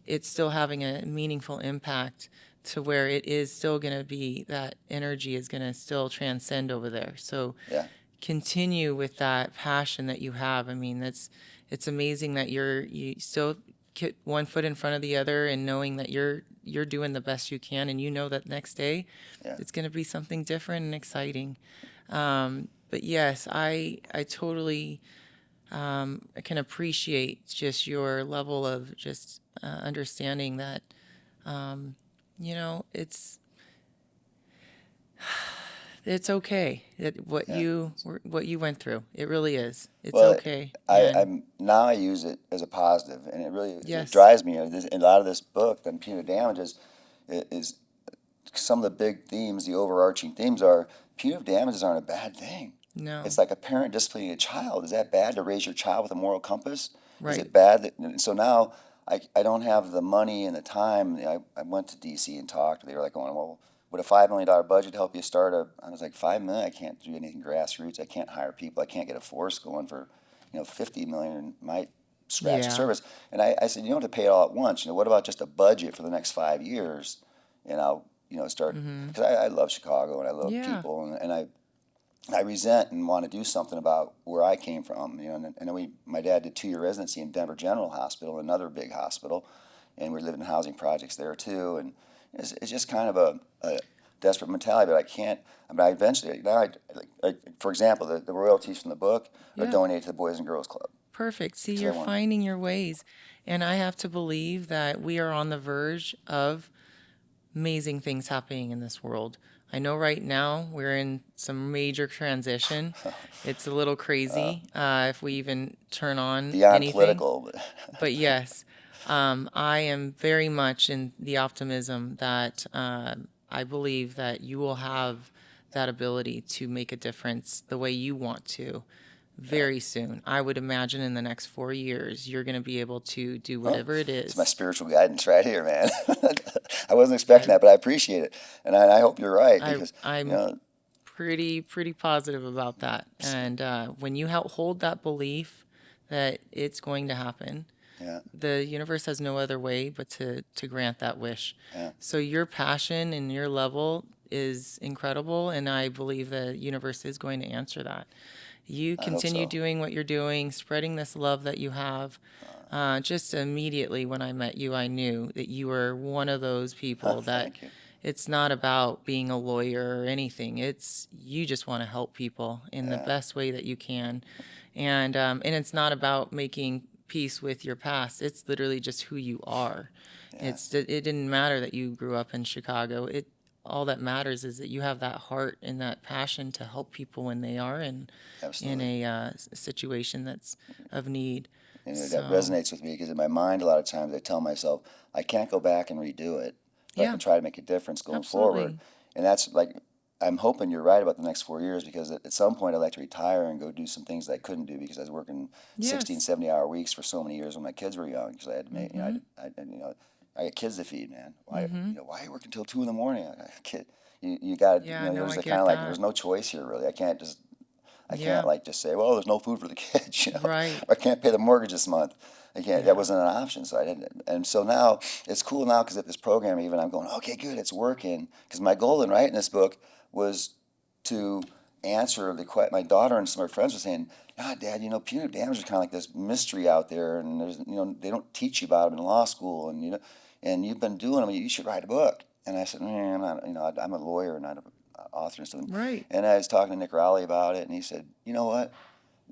it's still having a meaningful impact, to where it is still going to be, that energy is going to still transcend over there. So Yeah. continue with that passion that you have. I mean, it's amazing that you still get one foot in front of the other, and knowing that you're doing the best you can, and that next day Yeah. it's going to be something different and exciting. But yes, I totally I can appreciate just your level of just understanding that you know it's it's okay that Yeah. what you went through. It really is. It's Well, okay. I, And I'm now I use it as a positive, and it yes, drives me. A lot of this book, on punitive damages, is some of the big themes. The overarching themes are punitive damages aren't a bad thing. no, It's like a parent disciplining a child. Is that bad to raise your child with a moral compass? Is right. it bad that, and so now I don't have the money and the time. I went to DC and talked. They were like going, well, would a $5 million budget help you start a? I was like, $5 million? I can't do anything grassroots. I can't hire people. I can't get a force going for, 50 million in my scratch Yeah. service. And I said, you don't have to pay it all at once. What about just a budget for the next 5 years? And I'll, start, Mm-hmm. because I love Chicago and I love Yeah. people, and I resent and want to do something about where I came from. And my dad did 2-year residency in Denver General Hospital, another big hospital, and we lived in housing projects there too. And it's just kind of a desperate mentality. But I can't. I mean, I eventually now, for example, the royalties from the book are Yeah. donated to the Boys and Girls Club Perfect. See, because I you're want. finding your ways. And I have to believe that we are on the verge of amazing things happening in this world. I know right now we're in some major transition. It's a little crazy if we even turn on Beyond anything. political, But yes, I am very much in the optimism that I believe that you will have that ability to make a difference the way you want to yeah. very soon. I would imagine in the next 4 years, you're going to be able to do Huh. whatever it It's my is. spiritual guidance right here, man. I wasn't expecting I, that, but I appreciate it, and I hope you're right I, because you I'm know, pretty positive about that. And when you hold that belief that it's going to happen, yeah, the universe has no other way but to grant that wish. yeah. So your passion and your level is incredible, and I believe the universe is going to answer that. You I hope continue so. doing what you're doing, spreading this love that you have. Just immediately when I met you, I knew that you were one of those people that Thank you. it's not about being a lawyer or anything. It's you just want to help people in the Yeah, best way that you can, and it's not about making peace with your past. It's literally just who you are. yeah, It didn't matter that you grew up in Chicago. It all that matters is that you have that heart and that passion to help people when they are in absolutely. a situation that's of need. And that So resonates with me because in my mind, a lot of times I tell myself I can't go back and redo it, but I yeah, can try to make a difference going forward. absolutely. And that's like, I'm hoping you're right about the next 4 years because at some point I'd like to retire and go do some things that I couldn't do because I was working 16, Yes. 70-hour weeks for so many years when my kids were young because I had to make, Mhm. I got kids to feed, man. Why, Mhm. why are you working till 2 in the morning? I got a kid. You got, Yeah, no, there's I the kind get of like, that. there's no choice here really. I can't Yeah. like just say, well, there's no food for the kids, Right. or I can't pay the mortgage this month. I can't. That Yeah. wasn't an option, so I didn't. And so now it's cool now because at this program, even I'm going, okay, good, it's working. Because my goal in writing this book was to answer the question. My daughter and some of her friends were saying, God, Dad, punitive damage is kind of like this mystery out there, and there's, they don't teach you about them in law school, and and you've been doing them. You should write a book. And I said, I'm not. I'm a lawyer, not an author and stuff. Right. And I was talking to Nick Rowley about it, and he said, you know what?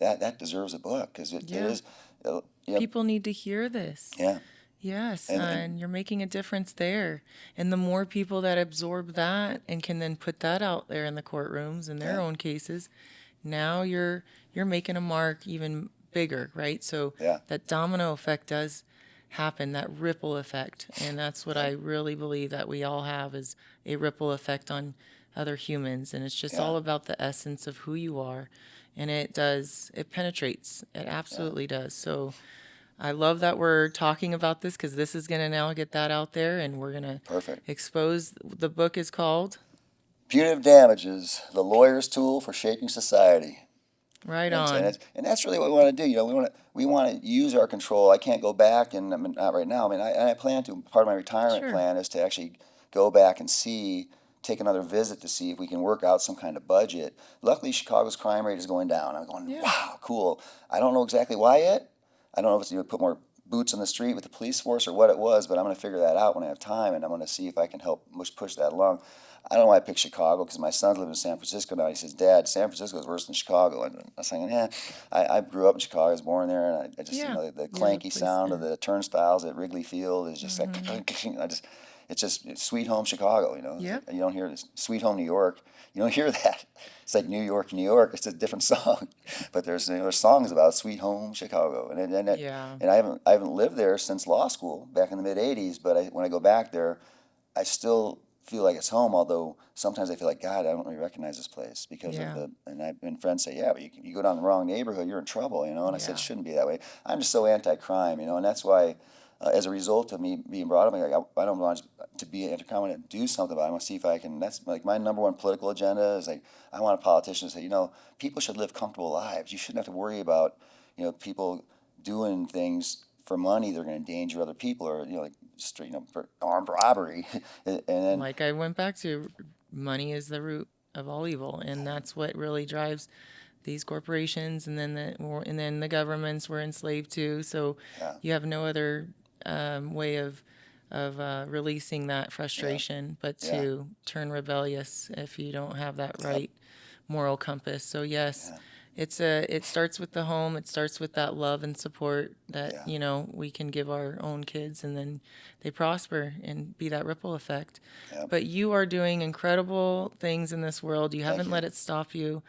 that deserves a book because it Yeah. is, you know, People need to hear this. yeah, Yes, and and you're making a difference there. And the more people that absorb that and can then put that out there in the courtrooms in their yeah, own cases, now you're making a mark even bigger, right? So yeah, that domino effect does happen, that ripple effect. And that's what yeah, I really believe that we all have is a ripple effect on other humans. And it's just yeah, all about the essence of who you are. And it penetrates. It yeah. absolutely does. So I love that we're talking about this because this is going to now get that out there and we're going to Perfect. expose. The book is called Punitive Damages: The Lawyer's Tool for Shaping Society. Right And On. it's, and that's really what we want to do. You know, we want to use our control. I can't go back, and I mean, not right now. I mean, I plan to. Part of my retirement Sure. plan is to actually go back and see, take another visit to see if we can work out some kind of budget. Luckily, Chicago's crime rate is going down. I'm going, Yeah. wow, cool. I don't know exactly why yet. I don't know if it's put more boots on the street with the police force or what it was, but I'm going to figure that out when I have time, and I'm going to see if I can help push that along. I don't know why I picked Chicago because my son's living in San Francisco now. He says, "Dad, San Francisco is worse than Chicago." And I was saying, "Yeah, I grew up in Chicago. I was born there, and I just Yeah. the You have a clanky place sound of there. the turnstiles at Wrigley Field is just like it's sweet home Chicago. It's Yep. like, you don't hear this sweet home New York. You don't hear that. It's like New York, New York. It's a different song, but there's songs about sweet home Chicago, Yeah. and I haven't lived there since law school back in the mid '80s. But when I go back there, I still feel like it's home. Although sometimes I feel like God, I don't really recognize this place because of Yeah. the. And I've been friends say, yeah, but you go down the wrong neighborhood, you're in trouble, And I said it Yeah. shouldn't be that way. I'm just so anti-crime, and that's why. As a result of me being brought up, like, I don't want to be anti-crime. I want to do something about it. I want to see if I can. That's like my number one political agenda is like I want a politician to say, people should live comfortable lives. You shouldn't have to worry about, people doing things for money. They're going to endanger other people, or like just for armed robbery, and then Like I went back to, money is the root of all evil, and that's what really drives these corporations, and then the governments were enslaved too. So yeah, you have no other way of releasing that yeah, frustration but yeah, to turn rebellious if you don't have that yep, right moral compass. So yes, yeah, it starts with the home. It starts with that love and support that yeah, we can give our own kids, and then they prosper and be that ripple effect. yep. But you are doing incredible things in this world. You Thank haven't you. let it stop you.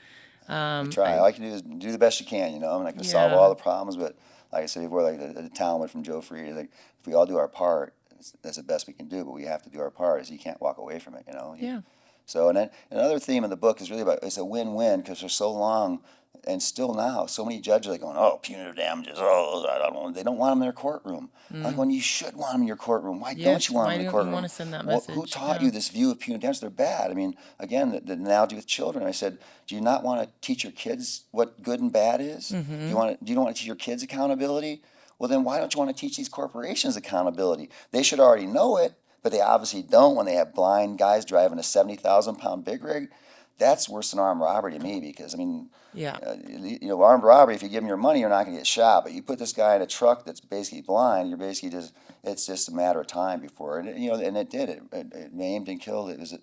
We try. I All I can do is do the best you can. I'm not going to solve Yeah, all the problems, but like I said before, like the town went from Joe Freed. Like if we all do our part, that's the best we can do. But we have to do our part. Is you can't walk away from it. yeah, So and then another theme of the book is really about it's a win-win because for so long and still now so many judges are going, oh, punitive damages, oh, I don't know. They don't want them in their courtroom. I'm like, when you should want them in your courtroom. Why don't yes. you want them Why in the don't you want courtroom? to send that Who message? taught Yeah, you this view of punitive damages? They're bad. I mean, again, the analogy with children. I said, do you not want to teach your kids what good and bad is? Do you don't want to teach your kids accountability? Well, then why don't you want to teach these corporations accountability? They should already know it, but they obviously don't when they have blind guys driving a 70,000-pound big rig. That's worse than armed robbery to me because, I mean, yeah, armed robbery, if you give them your money, you're not going to get shot. But you put this guy in a truck that's basically blind, it's just a matter of time before. And it did. It maimed and killed. Is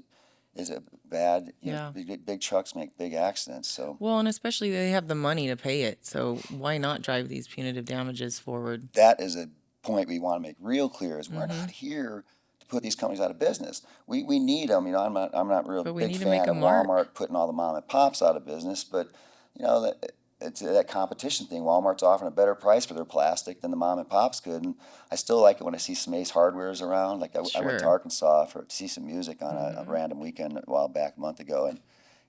it bad? yeah. Big trucks make big accidents. So Well, and especially they have the money to pay it. So why not drive these punitive damages forward? that is a point we want to make real clear is we're not here to put these companies out of business. We need them. I'm not a real But we big need to make fan a of mark. Walmart putting all the mom and pops out of business, but it's that competition thing. Walmart's offering a better price for their plastic than the mom and pops could, and I still like it when I see some Ace Hardwares around. Like I went to Sure. Arkansas to see some music on a random weekend a while back, a month ago,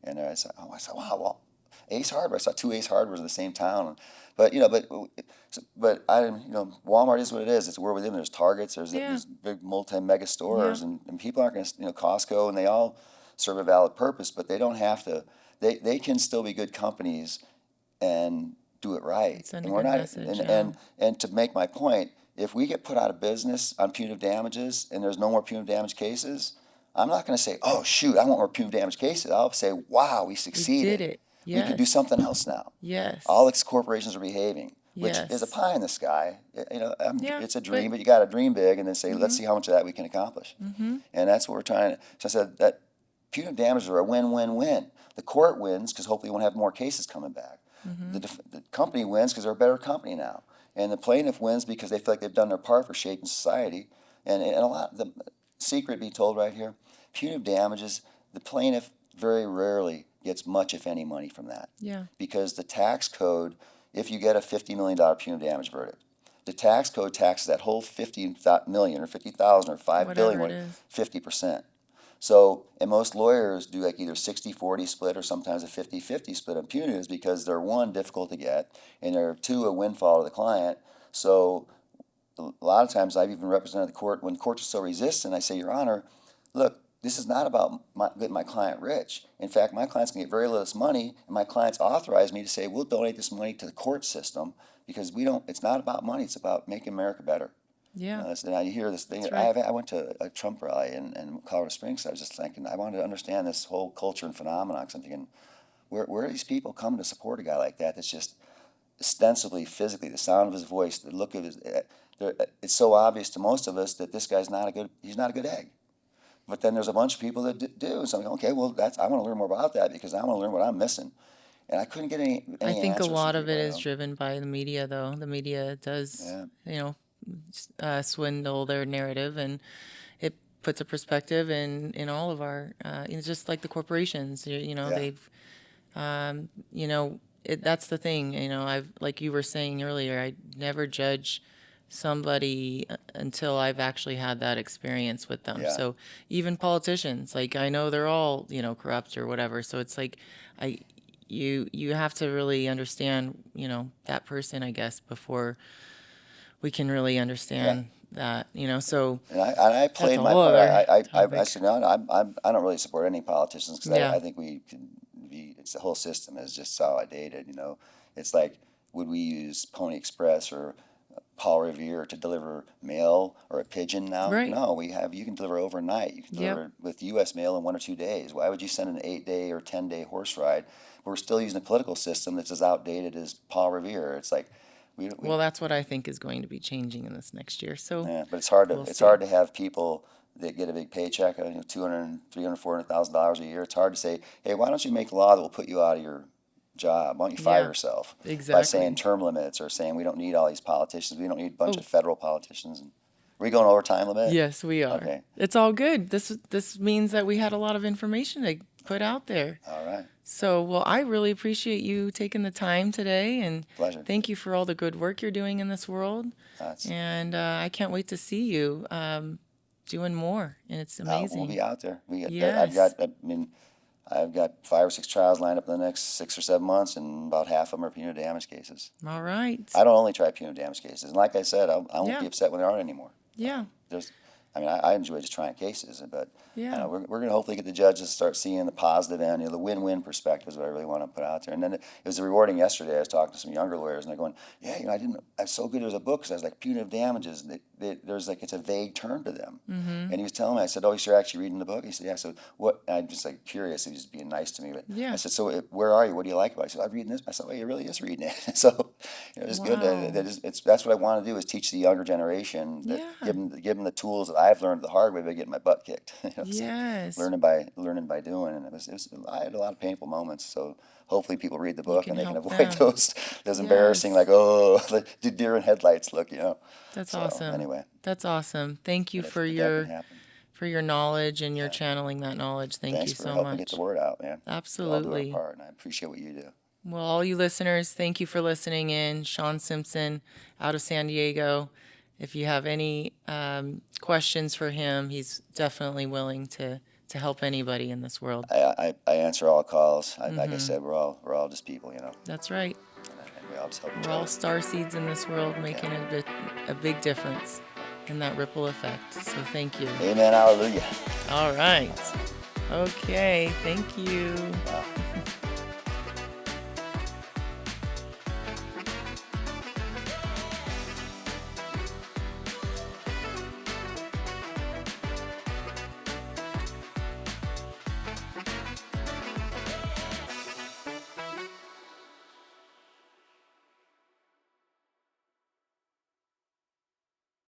and I said, wow, well, Ace Hardware. I saw two Ace Hardwares in the same town, but Walmart is what it is. It's where we live. There's Targets. There's Yeah, these big mega yeah. stores, and people aren't going to, Costco, and they all serve a valid purpose, but they don't have to. They can still be good companies and do it right. And send a And we're good not. message. And Yeah. and and to make my point, if we get put out of business on punitive damages, and there's no more punitive damage cases, I'm not going to say, oh shoot, I want more punitive damage cases. I'll say, wow, we We did succeeded. it. We can do Yes. something else now. All Yes. these corporations are behaving, which is a Yes. pie in the sky. Yeah. It's a But dream, but you got to dream big and then say, let's see how much of that we can accomplish. And that's what we're trying to. So I said that punitive damages are a win-win-win. The court wins because hopefully we won't have more cases coming back. The company wins because they're a better company now, and the plaintiff wins because they feel like they've done their part for shaping society. And a lot, the secret be told right here, punitive damages, the plaintiff very rarely gets much, if any, money from that. Yeah. Because the tax code, if you get a $50 million punitive damage verdict, the tax code taxes that whole 50 million or 50,000 or 5 Whatever billion, it is. 50%. So, and most lawyers do like either 60-40 split or sometimes a 50-50 split on punitives because they're, one, difficult to get, and they're, two, a windfall to the client. So a lot of times I've even represented the court when courts are so resistant. I say, Your Honor, look, this is not about getting my client rich. In fact, my client's going to get very little money, and my client's authorized me to say, we'll donate this money to the court system because we don't. It's not about money. It's about making America better. Yeah. And you hear this thing. That's right. I went to a Trump rally in Colorado Springs. I was just thinking, I wanted to understand this whole culture and phenomenon. Because I'm thinking, where are these people coming to support a guy like that? That's just ostensibly, physically, the sound of his voice, the look of his. It's so obvious to most of us that this guy's not a good. He's not a good egg. But then there's a bunch of people that do. So I'm like, okay, well, I want to learn more about that because I want to learn what I'm missing. And I couldn't get any I think a answers lot from of it people, is driven by the media, though. The media does, Yeah. swindle their narrative, and it puts a perspective in all of our, just like the corporations. Yeah. They've, that's the thing. Like you were saying earlier, I never judge somebody until I've actually had that experience with them. Yeah. So even politicians, like I know they're all, corrupt or whatever. So it's like you have to really understand, that person, I guess, before we can really understand that, so And I played a my whole part. other I topic. said, no, I don't really support any politicians because Yeah. I think we can be, it's the whole system is just so outdated, It's like, would we use Pony Express or Paul Revere to deliver mail or a pigeon now? Right. No, you can deliver overnight. You can Yep. deliver with U.S. mail in 1 or 2 days. Why would you send an 8-day or 10-day horse ride? We're still using a political system that's as outdated as Paul Revere. It's like, Well, that's what I think is going to be changing in this next year. So yeah, but it's hard we'll it's see. hard to have people that get a big paycheck, $200,000, $300,000, $400,000 a year. It's hard to say, hey, why don't you make a law that will put you out of your job? Why don't you fire Yeah, yourself? By exactly. saying term limits or saying we don't need all these politicians. We don't need a bunch Oh. of federal politicians. Are we going over time limit? Yes, we are. Okay. It's all good. This means that we had a lot of information to put out there. All right. So, well, I really appreciate you taking the time today, and Pleasure. thank you for all the good work you're doing in this world. That's, And I can't wait to see you doing more, and it's amazing. we'll be out there. Yes. I've got 5 or 6 trials lined up in the next 6 or 7 months, and about half of them are punitive damage cases. All right. I don't only try punitive damage cases, and like I said, I won't Yeah. be upset when there aren't any more. Yeah. I enjoy just trying cases, but Yeah. we're going to hopefully get the judges to start seeing the positive end, the win-win perspective is what I really want to put out there. And then it was rewarding yesterday. I was talking to some younger lawyers, and they're going, yeah, I was so good there's a book, because I was like, punitive damages, there's like, it's a vague term to them. Mm-hmm. And he was telling me, I said, oh, you're actually reading the book? He said, yeah. So what, and I'm just like curious, he was just being nice to me. But Yeah. I said, so where are you? What do you like about it? He said, I'm reading this. I said, oh, he really is reading it. So it's good. Wow. That's what I want to do is teach the younger generation, that Yeah. give them the tools that I've learned the hard way by getting my butt kicked. So Yes. learning by doing, and I had a lot of painful moments. So hopefully people read the book can and they can help avoid them. those embarrassing, like, oh, the deer in headlights look. That's So, awesome. Anyway, That's awesome. Thank you but for that can your happen. knowledge and your channeling that knowledge. Thank Thanks you for so helping much. get the word out, man. We all do Absolutely. our part, and I appreciate what you do. Well, all you listeners, thank you for listening in. Sean Simpson out of San Diego. If you have any questions for him, he's definitely willing to help anybody in this world. I answer all calls. Like I Mm-hmm. said, we're all just people, That's right. and we all just help each We're all other. star seeds in this world, making a big difference in that ripple effect. So thank you. Amen. Hallelujah. All right. Okay. Thank you. Wow.